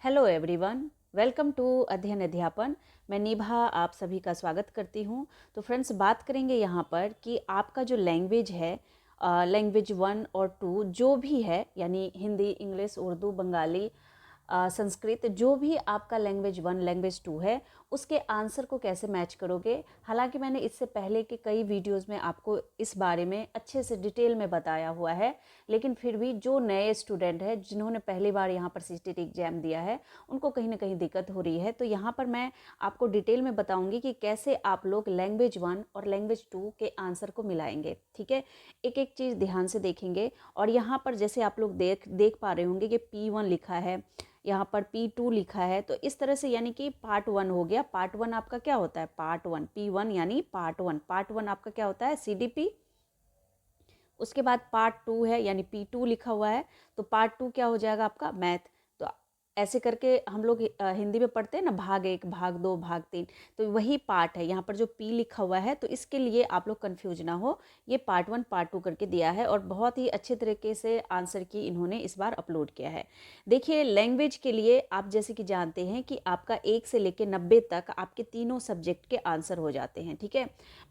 Hello everyone, welcome to अध्ययन अध्यापन। मैं निभा आप सभी का स्वागत करती हूँ। तो फ्रेंड्स, बात करेंगे यहाँ पर कि आपका जो लैंग्वेज है, लैंग्वेज 1 और 2 जो भी है, यानी हिंदी, इंग्लिश, उर्दू, बंगाली, संस्कृत, जो भी आपका लैंग्वेज 1 लैंग्वेज 2 है, उसके आंसर को कैसे मैच करोगे। हालांकि मैंने इससे पहले के कई वीडियोस में आपको इस बारे में अच्छे से डिटेल में बताया हुआ है, लेकिन फिर भी जो नए स्टूडेंट हैं जिन्होंने पहली बार यहाँ पर सीटीटी एग्जाम दिया है, उनको कहीं ना कहीं दिक्कत हो रही है। तो यहाँ पर मैं आपको डिटेल में बताऊंगी कि कैसे आप लोग लैंग्वेज 1 और लैंग्वेज 2 के आंसर को मिलाएंगे। ठीक है, एक एक चीज़ ध्यान से देखेंगे। और यहाँ पर जैसे आप लोग देख पा रहे होंगे कि P1 लिखा है, यहाँ पर P2 लिखा है, तो इस तरह से यानी कि पार्ट 1 हो गया। पार्ट 1 आपका क्या होता है? पार्ट 1, P1 यानी पार्ट 1। पार्ट 1 आपका क्या होता है? CDP। उसके बाद पार्ट 2 है यानी P2 लिखा हुआ है, तो पार्ट 2 क्या हो जाएगा आपका? मैथ। तो ऐसे करके हम लोग हिंदी में पढ़ते हैं ना, भाग 1, भाग 2, भाग 3, तो वही पार्ट है। यहाँ पर जो P लिखा हुआ है, तो इसके लिए आप लोग कंफ्यूज ना हो, ये पार्ट 1 पार्ट 2 करके दिया है और बहुत ही अच्छे तरीके से आंसर की इन्होंने इस बार अपलोड किया है। देखिए, लैंग्वेज के लिए आप जैसे कि जानते हैं कि आपका 1 से लेकर 90 तक आपके तीनों सब्जेक्ट के आंसर हो जाते हैं। ठीक है,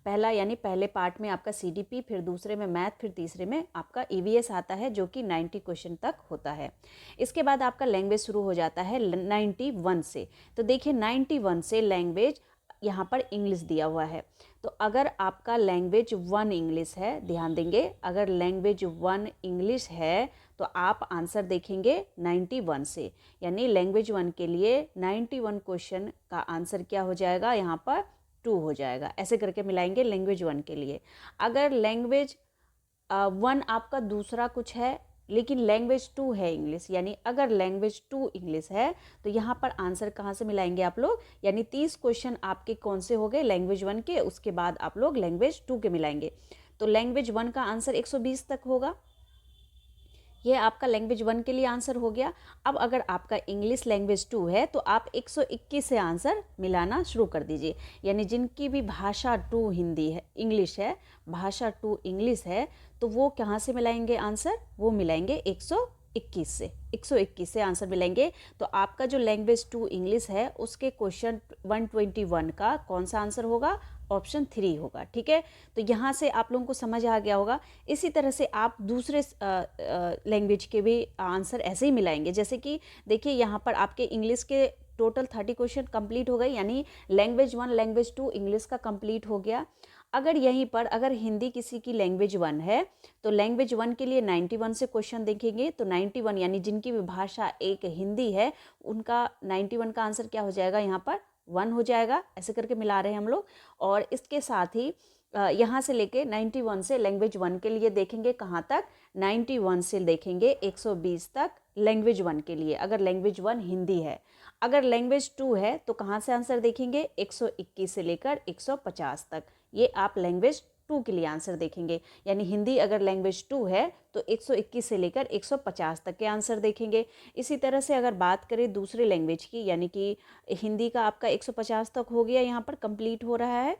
पहला यानी पहले पार्ट में आपका CDP, फिर दूसरे में मैथ, फिर तीसरे में आपका EVS आता है, जो कि 90 क्वेश्चन तक होता है। इसके बाद आपका लैंग्वेज शुरू हो जाता है 91 से। तो देखिए, 91 से लैंग्वेज यहाँ पर इंग्लिश दिया हुआ है। तो अगर आपका लैंग्वेज 1 इंग्लिश है, ध्यान देंगे, अगर लैंग्वेज 1 इंग्लिश है तो आप आंसर देखेंगे 91 से, यानी लैंग्वेज 1 के लिए 91 क्वेश्चन का आंसर क्या हो जाएगा? यहाँ पर 2 हो जाएगा। ऐसे करके मिलाएंगे लैंग्वेज 1 के लिए। अगर लैंग्वेज 1 आपका दूसरा कुछ है लेकिन लैंग्वेज 2 है इंग्लिश, यानी अगर लैंग्वेज 2 इंग्लिश है, तो यहाँ पर आंसर कहाँ से मिलाएंगे आप लोग? यानी 30 क्वेश्चन आपके कौन से हो गए? लैंग्वेज 1 के। उसके बाद आप लोग लैंग्वेज 2 के मिलाएंगे, तो लैंग्वेज 1 का आंसर 120 तक होगा। ये आपका लैंग्वेज 1 के लिए आंसर हो गया। अब अगर आपका इंग्लिश लैंग्वेज 2 है, तो आप 121 से आंसर मिलाना शुरू कर दीजिए। यानी जिनकी भी भाषा 2 हिंदी है, इंग्लिश है, भाषा 2 इंग्लिश है, तो वो कहाँ से मिलाएंगे आंसर? वो मिलाएंगे 121 से। 121 से आंसर मिलेंगे। तो आपका जो लैंग्वेज 2 इंग्लिश है, उसके क्वेश्चन 121 का कौन सा आंसर होगा? ऑप्शन 3 होगा। ठीक है, तो यहाँ से आप लोगों को समझ आ गया होगा। इसी तरह से आप दूसरे लैंग्वेज के भी आंसर ऐसे ही मिलाएंगे। जैसे कि देखिए, यहाँ पर आपके इंग्लिश के टोटल 30 क्वेश्चन कंप्लीट हो गए, यानी लैंग्वेज 1 लैंग्वेज 2 इंग्लिश का कंप्लीट हो गया। अगर यहीं पर अगर हिंदी किसी की लैंग्वेज 1 है, तो लैंग्वेज 1 के लिए 91 से क्वेश्चन देखेंगे, तो 91 यानी जिनकी भी भाषा एक हिंदी है, उनका 91 का आंसर क्या हो जाएगा? यहाँ पर 1 हो जाएगा। ऐसे करके मिला रहे हैं हम लोग। और इसके साथ ही यहाँ से लेके 91 से लैंग्वेज 1 के लिए देखेंगे कहाँ तक? 91 से देखेंगे 120 तक लैंग्वेज 1 के लिए, अगर लैंग्वेज 1 हिंदी है। अगर लैंग्वेज 2 है, तो कहाँ से आंसर देखेंगे? 121 से लेकर 150 तक। ये आप लैंग्वेज 2 के लिए आंसर देखेंगे, यानी हिंदी अगर लैंग्वेज 2 है, तो 121 से लेकर 150 तक के आंसर देखेंगे। इसी तरह से अगर बात करें दूसरे लैंग्वेज की, यानी कि हिंदी का आपका 150 तक हो गया, यहाँ पर कंप्लीट हो रहा है।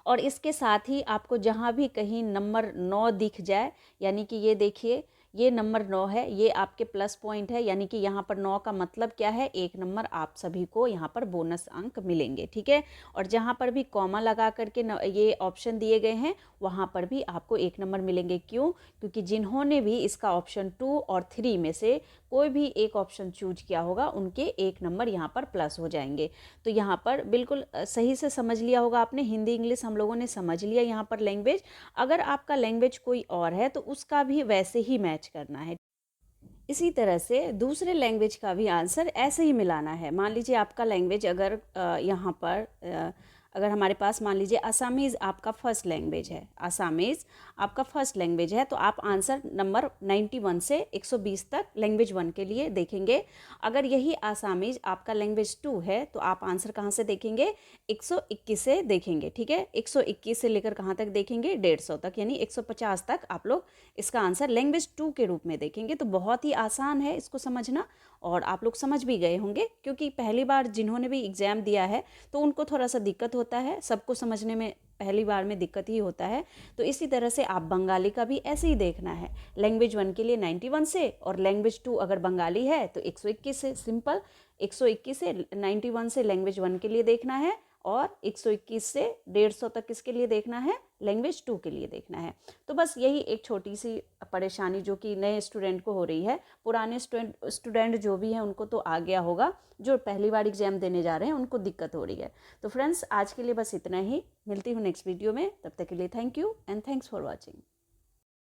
और इसके साथ ही आपको जहाँ भी कहीं नंबर 9 दिख जाए, यानी कि ये देखिए, ये नंबर 9 है, ये आपके प्लस पॉइंट है, यानी कि यहाँ पर 9 का मतलब क्या है? 1 नंबर आप सभी को यहाँ पर बोनस अंक मिलेंगे। ठीक है, और जहाँ पर भी कॉमा लगा करके ये ऑप्शन दिए गए हैं, वहाँ पर भी आपको 1 नंबर मिलेंगे। क्यों? क्योंकि जिन्होंने भी इसका ऑप्शन 2 और 3 में से कोई भी एक ऑप्शन चूज किया होगा, उनके 1 नंबर यहाँ पर प्लस हो जाएंगे। तो यहाँ पर बिल्कुल सही से समझ लिया होगा आपने। हिंदी इंग्लिश हम लोगों ने समझ लिया। यहाँ पर लैंग्वेज, अगर आपका लैंग्वेज कोई और है, तो उसका भी वैसे ही मैच करना है। इसी तरह से दूसरे लैंग्वेज का भी आंसर ऐसे ही मिलाना है। मान लीजिए आपका लैंग्वेज अगर यहाँ पर अगर हमारे पास मान लीजिए असामीज़ आपका फर्स्ट लैंग्वेज है, असामीज़ आपका फर्स्ट लैंग्वेज है, तो आप आंसर नंबर 91 से 120 तक लैंग्वेज 1 के लिए देखेंगे। अगर यही असामीज़ आपका लैंग्वेज 2 है, तो आप आंसर कहाँ से देखेंगे? 121 से देखेंगे। ठीक है, 121 से लेकर कहाँ तक देखेंगे? 150 तक, यानी 150 तक आप लोग इसका आंसर लैंग्वेज 2 के रूप में देखेंगे। तो बहुत ही आसान है इसको समझना, और आप लोग समझ भी गए होंगे, क्योंकि पहली बार जिन्होंने भी एग्ज़ाम दिया है, तो उनको थोड़ा सा दिक्कत होता है, सबको समझने में पहली बार में दिक्कत ही होता है। तो इसी तरह से आप बंगाली का भी ऐसे ही देखना है, लैंग्वेज 1 के लिए 91 से, और लैंग्वेज 2 अगर बंगाली है तो 121 से, सिंपल 121 से 91 से लैंग्वेज 1 के लिए देखना है, और 121 से 150 तक किसके लिए देखना है, लैंग्वेज 2 के लिए देखना है। तो बस यही एक छोटी सी परेशानी जो कि नए स्टूडेंट को हो रही है, पुराने स्टूडेंट जो भी हैं उनको तो आ गया होगा, जो पहली बार एग्जाम देने जा रहे हैं उनको दिक्कत हो रही है। तो फ्रेंड्स आज के लिए बस इतना ही, मिलती हूँ नेक्स्ट वीडियो में, तब तक के लिए thank you and thanks for watching.